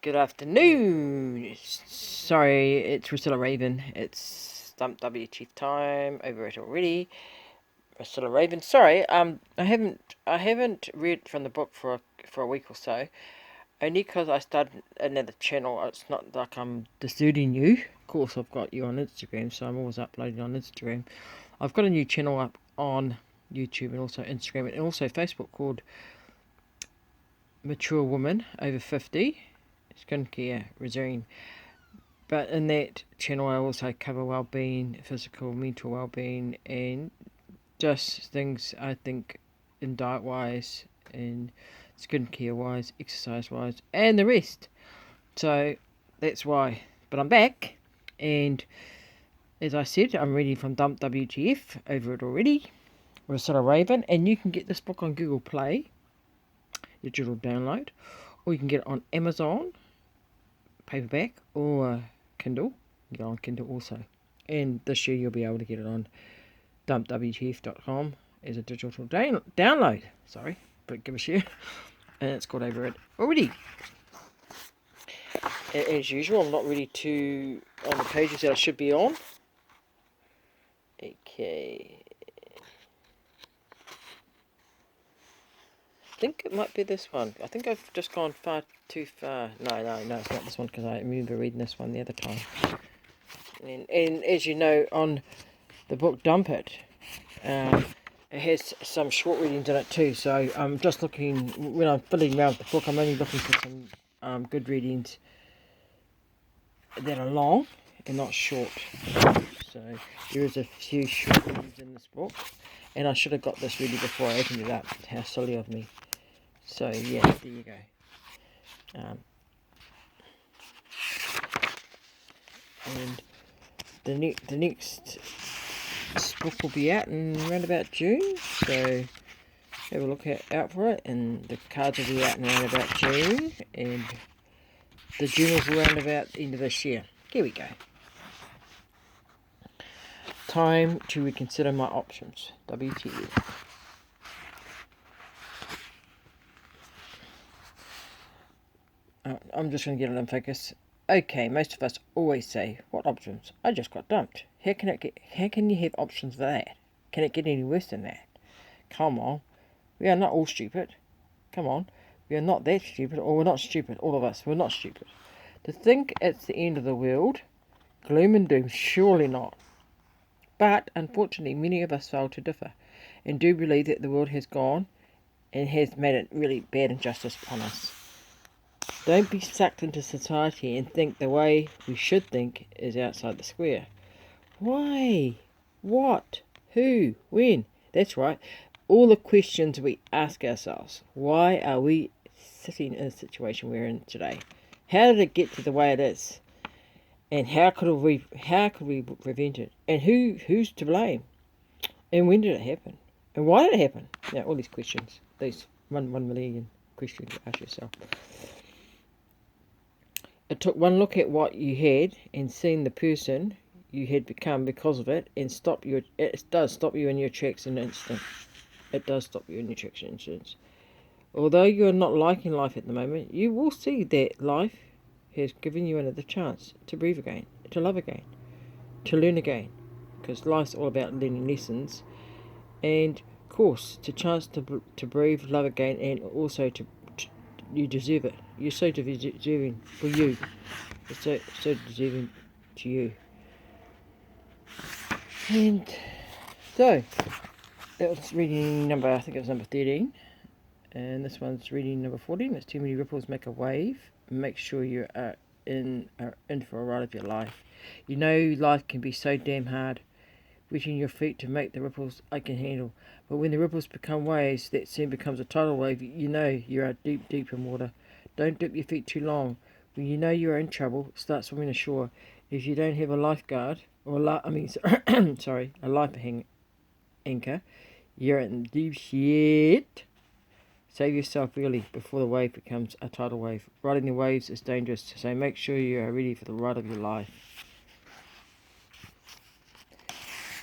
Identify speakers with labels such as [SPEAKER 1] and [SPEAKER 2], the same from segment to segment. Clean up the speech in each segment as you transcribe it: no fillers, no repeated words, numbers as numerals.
[SPEAKER 1] Good afternoon. Sorry, it's Priscilla Raven. It's Dump WTF time. Over it already. Priscilla Raven. Sorry. I haven't read from the book for a week or so. Only because I started another channel. It's not like I'm deserting you. Of course, I've got you on Instagram, so I'm always uploading on Instagram. I've got a new channel up on YouTube and also Instagram and also Facebook called Mature Woman Over 50 Skincare Regime. But in that channel I also cover well-being, physical, mental well-being, and just things I think in diet-wise, and skincare-wise, exercise-wise, and the rest. So that's why. But I'm back, and as I said, I'm reading from Dump WTF, over it already, Priscilla Raven, and you can get this book on Google Play, digital download, or you can get it on Amazon, paperback, or Kindle. You go on Kindle also. And this year you'll be able to get it on dumpwtf.com as a digital download. Sorry, but give a share. And it's got over it already. As usual, I'm not ready to on the pages that I should be on. Okay. I think it might be this one. I think I've just gone far too far. No, it's not this one because I remember reading this one the other time. And as you know, on the book Dump It, it has some short readings in it too. So I'm just looking, when I'm fiddling around with the book, I'm only looking for some good readings that are long and not short. So there is a few short readings in this book, and I should have got this ready before I opened it up. How silly of me. So yeah, there you go. And the next book will be out in around about June, so have a look out for it. And the cards will be out in around about June, and the journals around about the end of this year. Here we go. Time to reconsider my options. WTF. I'm just going to get it in focus. Okay, most of us always say, what options? I just got dumped. How can you have options for that? Can it get any worse than that? Come on. We are not all stupid. Come on. We are not that stupid, or we're not stupid. All of us, we're not stupid. To think it's the end of the world, gloom and doom, surely not. But, unfortunately, many of us fail to differ, and do believe that the world has gone and has made it really bad injustice on us. Don't be sucked into society and think the way we should think is outside the square. Why? What? Who? When? That's right. All the questions we ask ourselves. Why are we sitting in a situation we're in today? How did it get to the way it is? And how could we prevent it? And who's to blame? And when did it happen? And why did it happen? Now, all these questions. These 1 million questions you ask yourself. It took one look at what you had and seeing the person you had become because of it, and it does stop you in your tracks in an instant. It does stop you in your tracks in an instant. Although you are not liking life at the moment, you will see that life has given you another chance to breathe again, to love again, to learn again. Because life's all about learning lessons, and of course, to chance to breathe, love again, and also you deserve it. You're so deserving for you. It's so deserving to you. And so that was reading number, I think it was number 13. And this one's reading number 14. It's Too Many Ripples Make a Wave. Make sure you are in for a ride of your life. You know life can be so damn hard. Reaching your feet to make the ripples I can handle. But when the ripples become waves, that soon becomes a tidal wave. You know you are deep in water. Don't dip your feet too long. When you know you are in trouble, start swimming ashore. If you don't have a lifeguard, or a life anchor, you're in deep shit. Save yourself early before the wave becomes a tidal wave. Riding the waves is dangerous, so make sure you are ready for the ride of your life.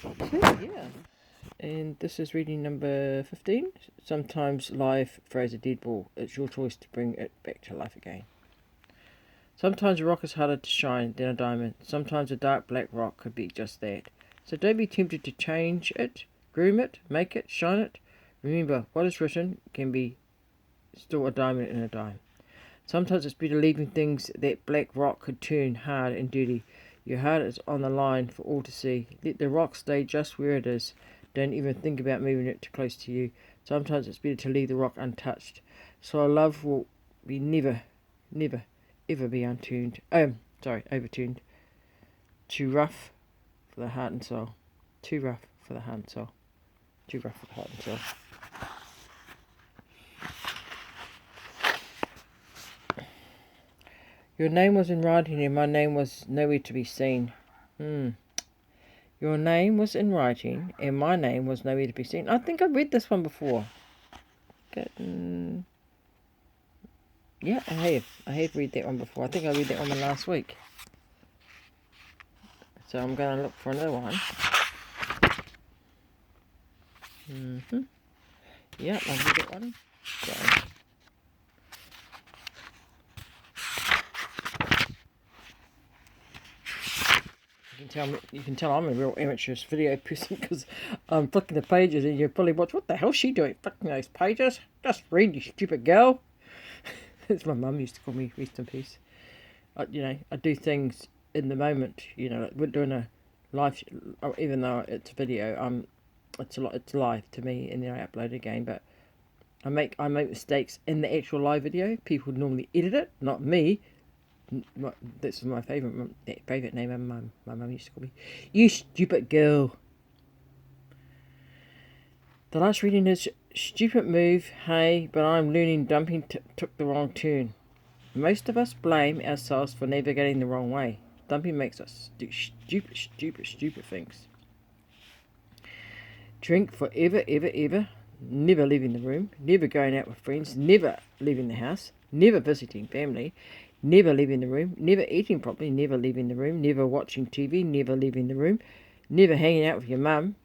[SPEAKER 1] So, yeah. And this is reading number 15. Sometimes life throws a dead ball. It's your choice to bring it back to life again. Sometimes a rock is harder to shine than a diamond. Sometimes a dark black rock could be just that. So don't be tempted to change it, groom it, make it, shine it. Remember, what is written can be still a diamond in a dime. Sometimes it's better leaving things that black rock could turn hard and dirty. Your heart is on the line for all to see. Let the rock stay just where it is. Don't even think about moving it too close to you. Sometimes it's better to leave the rock untouched. So our love will be never, ever be overturned. Too rough for the heart and soul. Too rough for the heart and soul. Too rough for the heart and soul. Your name was in writing and my name was nowhere to be seen. Your name was in writing and my name was nowhere to be seen. I think I've read this one before. Yeah, I have. I have read that one before. I think I read that one last week. So I'm going to look for another one. Yeah, I'll read that one. So. You can tell I'm a real amateurish video person because I'm flicking the pages and you probably watch, what the hell's she doing? Flicking those pages? Just read, you stupid girl. As my mum used to call me, rest in peace. I do things in the moment. We're doing a live, even though it's a video. It's live to me, and then I upload it again. But I make mistakes in the actual live video. People normally edit it, not me. This is my favourite name my mum used to call me. You stupid girl. The last reading is stupid move, hey, but I'm learning dumping took the wrong turn. Most of us blame ourselves for navigating the wrong way. Dumping makes us do stupid things. Drink forever, ever. Never leaving the room. Never going out with friends. Never leaving the house. Never visiting family. Never leaving the room. Never eating properly. Never leaving the room. Never watching TV. Never leaving the room. Never hanging out with your mum.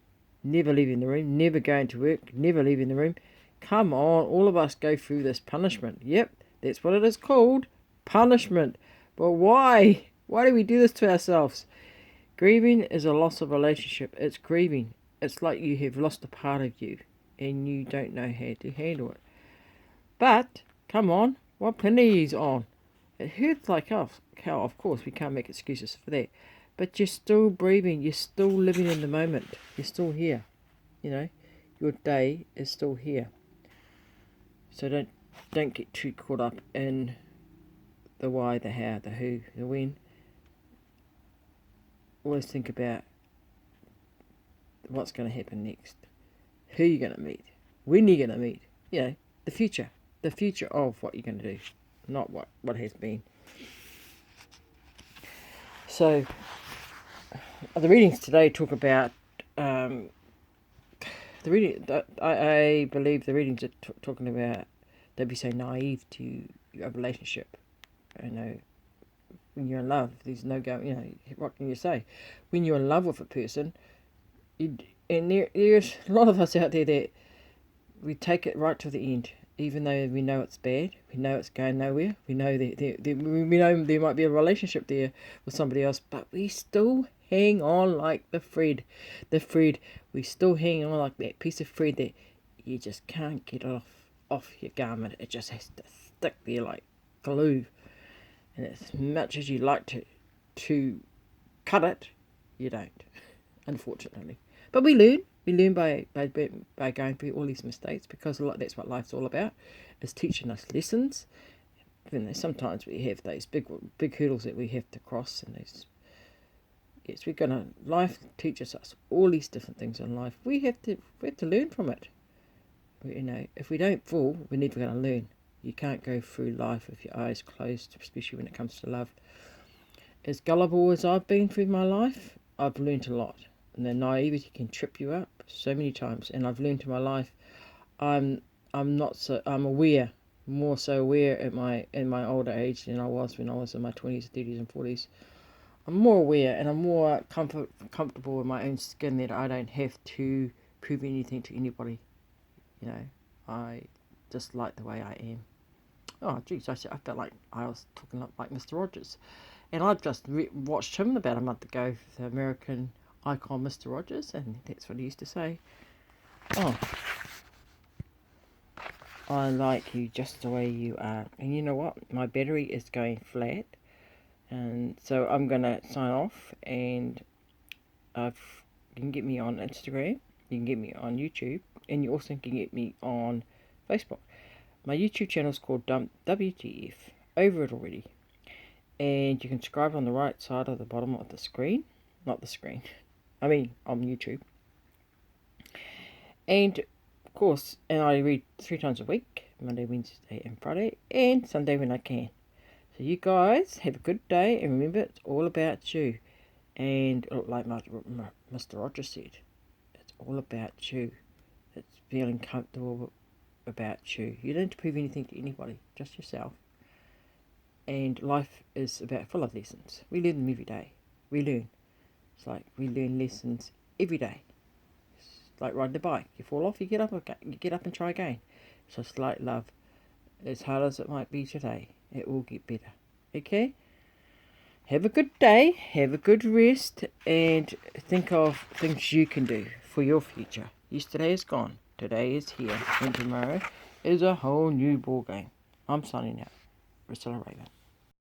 [SPEAKER 1] Never leaving the room. Never going to work. Never leaving the room. Come on, all of us go through this punishment. Yep, that's what it is called. Punishment. But why? Why do we do this to ourselves? Grieving is a loss of relationship. It's grieving. It's like you have lost a part of you and you don't know how to handle it. But, come on, what planet is on? It hurts like hell, of course, we can't make excuses for that. But you're still breathing, you're still living in the moment, you're still here. Your day is still here. So don't get too caught up in the why, the how, the who, the when. Always think about what's going to happen next, who you're going to meet, when you're going to meet. The future of what you're going to do, not what has been. So the readings today talk about the reading. I believe the readings are talking about don't be so naive to your relationship. When you're in love, there's no going. What can you say? When you're in love with a person, there's a lot of us out there that we take it right to the end, even though we know it's bad, we know it's going nowhere, we know we know there might be a relationship there with somebody else, but we still hang on like the thread. We still hang on like that piece of thread that you just can't get off your garment. It just has to stick there like glue. And as much as you like to cut it, you don't, unfortunately. But we learn. We learn by going through all these mistakes, because that's what life's all about, is teaching us lessons. Sometimes we have those big hurdles that we have to cross, and life teaches us all these different things in life. We have to learn from it. If we don't fall, we're never going to learn. You can't go through life with your eyes closed, especially when it comes to love. As gullible as I've been through my life, I've learned a lot. And the naivety can trip you up so many times. And I've learned in my life, I'm aware, more so aware in my older age than I was when I was in my 20s, 30s and 40s. I'm more aware, and I'm more comfortable with my own skin, that I don't have to prove anything to anybody. I just like the way I am. Oh, geez, I felt like I was talking like Mr. Rogers. And I just watched him about a month ago, the American icon Mr. Rogers, and that's what he used to say. Oh, I like you just the way you are. And you know what? My battery is going flat. And so I'm going to sign off. And you can get me on Instagram. You can get me on YouTube. And you also can get me on Facebook. My YouTube channel is called Dump WTF. Over it already. And you can subscribe on the right side of the bottom of the screen. Not the screen. I mean, on YouTube. And, of course, and I read 3 times a week. Monday, Wednesday and Friday. And Sunday when I can. So you guys have a good day. And remember, it's all about you. And like Mr. Rogers said, it's all about you. It's feeling comfortable about you. You don't need to prove anything to anybody. Just yourself. And life is full of lessons. We learn them every day. We learn. It's like we learn lessons every day. It's like riding a bike. You fall off, you get up again. You get up and try again. So it's like love. As hard as it might be today, it will get better. Okay? Have a good day. Have a good rest. And think of things you can do for your future. Yesterday is gone. Today is here. And tomorrow is a whole new ball game. I'm signing out. Priscilla Raven.